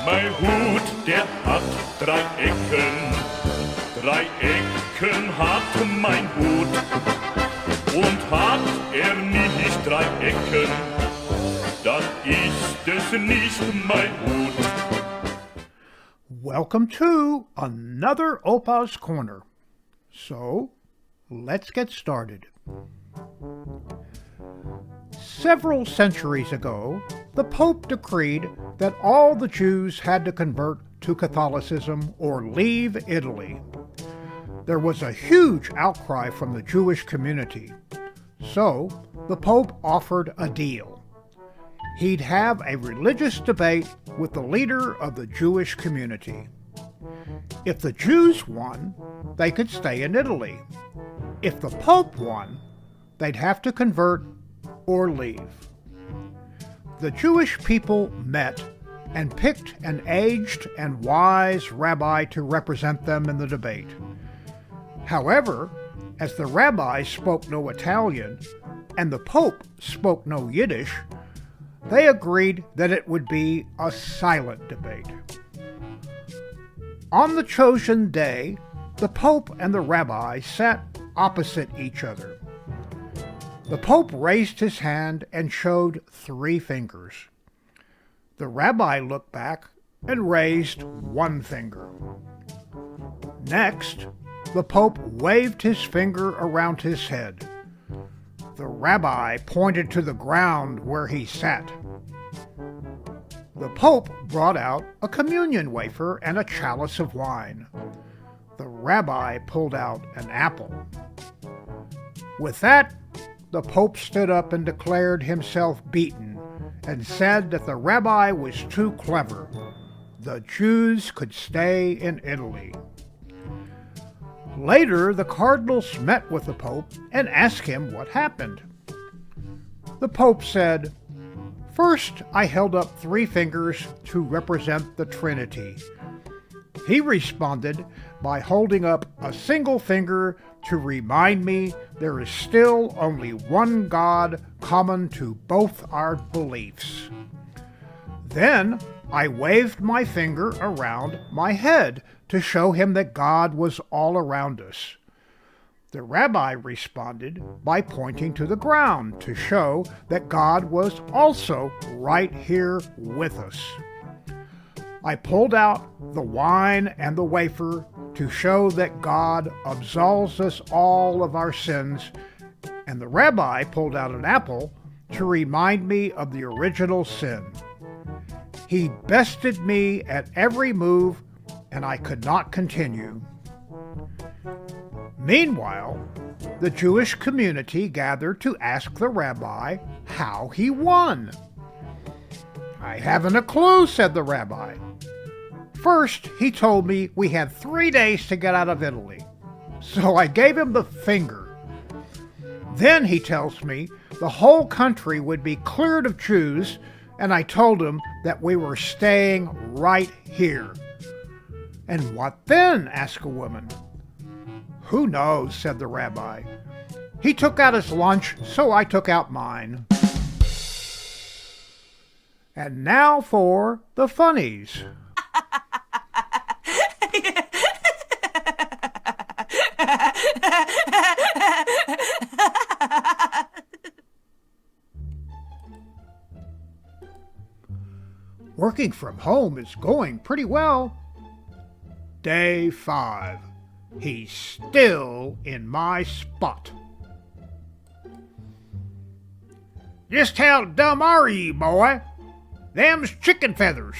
Mein Hut, der hat 3 Ecken. 3 Ecken hat mein Hut. Und hat nicht 3 Ecken, dann ist es nicht mein Hut. Welcome to another Opa's Corner. So, let's get started. Several centuries ago, the Pope decreed that all the Jews had to convert to Catholicism or leave Italy. There was a huge outcry from the Jewish community, so the Pope offered a deal. He'd have a religious debate with the leader of the Jewish community. If the Jews won, they could stay in Italy. If the Pope won, they'd have to convert or leave. The Jewish people met and picked an aged and wise rabbi to represent them in the debate. However, as the rabbi spoke no Italian and the Pope spoke no Yiddish, they agreed that it would be a silent debate. On the chosen day, the Pope and the rabbi sat opposite each other. The Pope raised his hand and showed 3 fingers. The rabbi looked back and raised 1 finger. Next, the Pope waved his finger around his head. The rabbi pointed to the ground where he sat. The Pope brought out a communion wafer and a chalice of wine. The rabbi pulled out an apple. With that, the Pope stood up and declared himself beaten and said that the rabbi was too clever. The Jews could stay in Italy. Later, the cardinals met with the Pope and asked him what happened. The Pope said, "First, I held up 3 fingers to represent the Trinity." He responded by holding up a single finger to remind me there is still only one God common to both our beliefs. Then I waved my finger around my head to show him that God was all around us. The rabbi responded by pointing to the ground to show that God was also right here with us. I pulled out the wine and the wafer to show that God absolves us all of our sins, and the rabbi pulled out an apple to remind me of the original sin. He bested me at every move, and I could not continue. Meanwhile, the Jewish community gathered to ask the rabbi how he won. "I haven't a clue," said the rabbi. "First, he told me we had 3 days to get out of Italy, so I gave him the finger. Then he tells me the whole country would be cleared of Jews, and I told him that we were staying right here." "And what then?" asked a woman. "Who knows," said the rabbi. "He took out his lunch, so I took out mine." And now for the funnies. Working from home is going pretty well. Day 5. He's still in my spot. "Just how dumb are you, boy? Them's chicken feathers.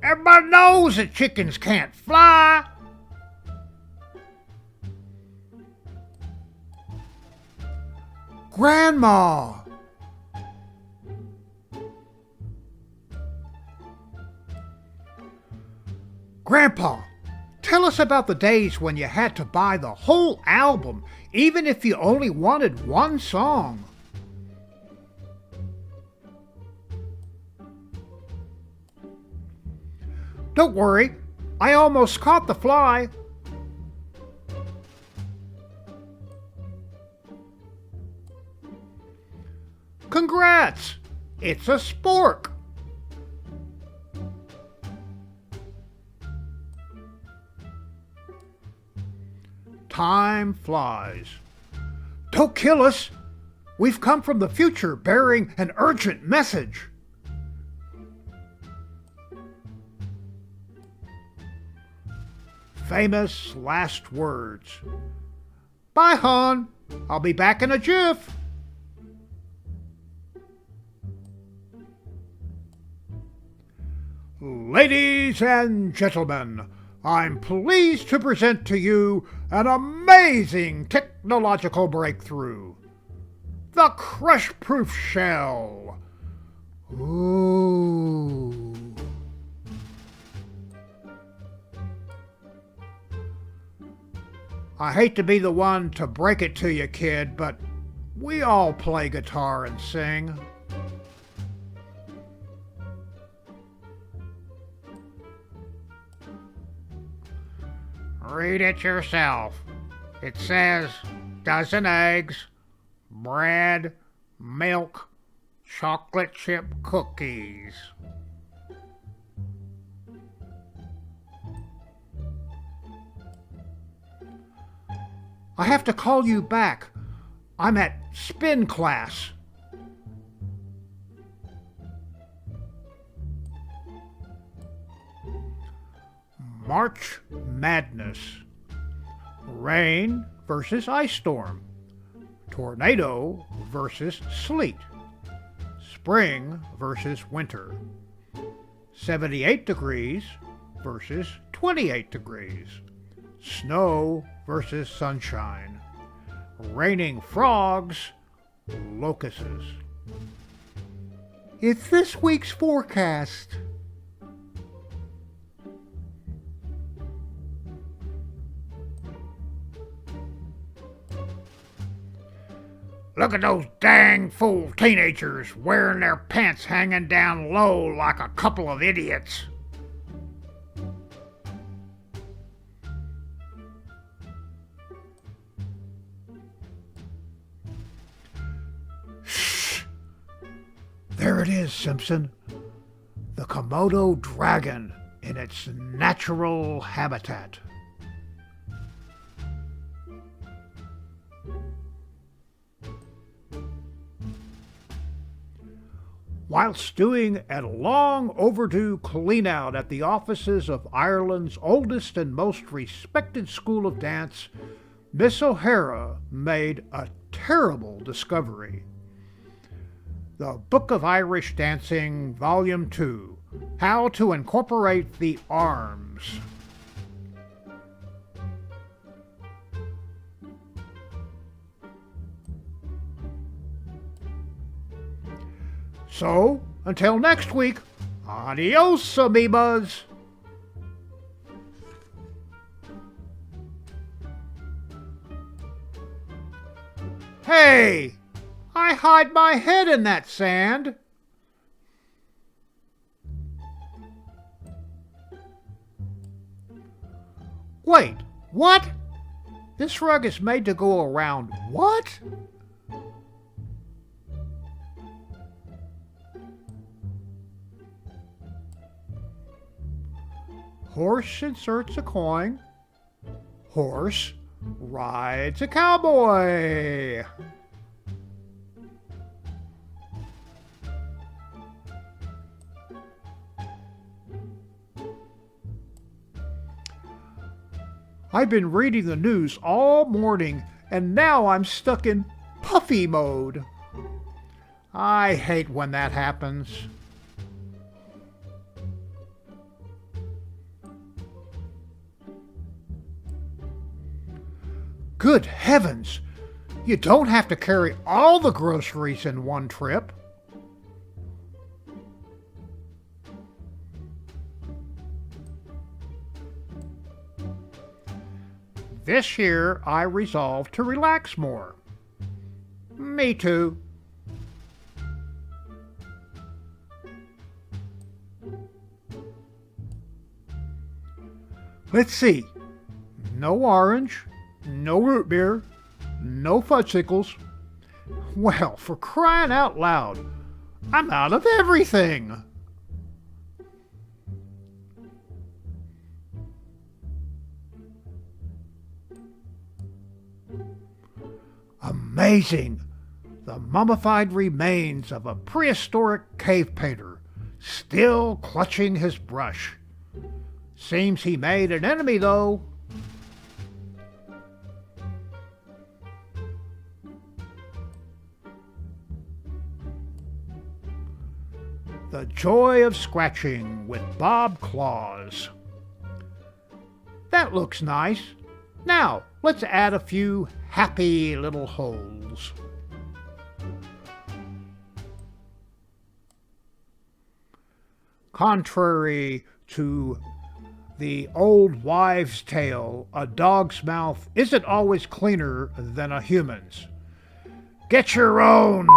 Everybody knows that chickens can't fly." "Grandma!" "Grandpa, tell us about the days when you had to buy the whole album, even if you only wanted one song." "Don't worry, I almost caught the fly." "Congrats! It's a spork." time flies. Don't kill us! We've come from the future bearing an urgent message. Famous last words. Bye, hon. I'll be back in a jiff. Ladies and gentlemen, I'm pleased to present to you an amazing technological breakthrough. The crush-proof shell. Ooh. I hate to be the one to break it to you, kid, but we all play guitar and sing. Read it yourself. It says dozen eggs, bread, milk, chocolate chip cookies. I have to call you back. I'm at spin class. March Madness. Rain versus ice storm. Tornado versus sleet. Spring versus winter. 78 degrees versus 28 degrees. Snow versus sunshine. Raining frogs, locusts. It's this week's forecast. Look at those dang fool teenagers wearing their pants hanging down low like a couple of idiots. Shh! There it is, Simpson. The Komodo dragon in its natural habitat. Whilst doing a long overdue clean-out at the offices of Ireland's oldest and most respected school of dance, Miss O'Hara made a terrible discovery. The Book of Irish Dancing, Volume 2, How to Incorporate the Arms. So, until next week, adios, amoebas! Hey! I hide my head in that sand! Wait, what? This rug is made to go around what? Horse inserts a coin. Horse rides a cowboy. I've been reading the news all morning, and now I'm stuck in puffy mode. I hate when that happens. Good heavens! You don't have to carry all the groceries in one trip. This year, I resolved to relax more. Me too. Let's see. No orange. No root beer, no fudgesicles. Well, for crying out loud, I'm out of everything. Amazing! The mummified remains of a prehistoric cave painter, still clutching his brush. Seems he made an enemy, though. The Joy of Scratching with Bob Claus. That looks nice. Now, let's add a few happy little holes. Contrary to the old wives' tale, a dog's mouth isn't always cleaner than a human's. Get your own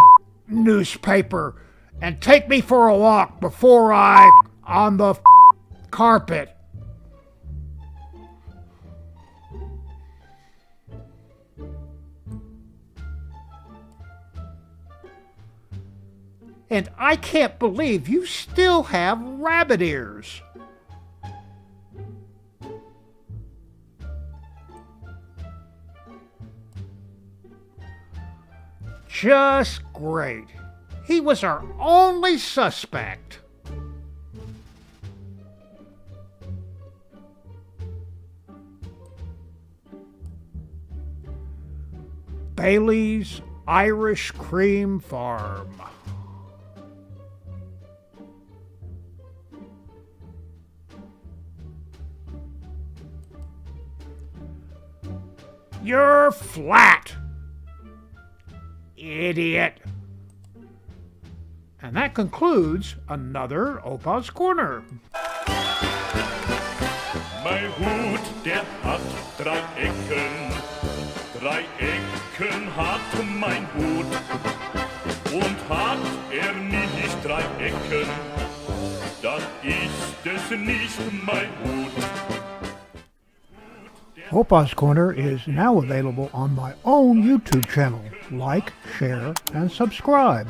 newspaper and take me for a walk before I on the carpet. And I can't believe you still have rabbit ears. Just great. He was our only suspect. Bailey's Irish Cream Farm. You're flat, idiot. And that concludes another Opa's Corner. Mein Hut, der hat 3 Ecken. 3 Ecken hat mein Hut. Und hat nicht 3 Ecken, dann ist es nicht mein Hut. Opa's Corner is now available on my own YouTube channel. Like, share, and subscribe.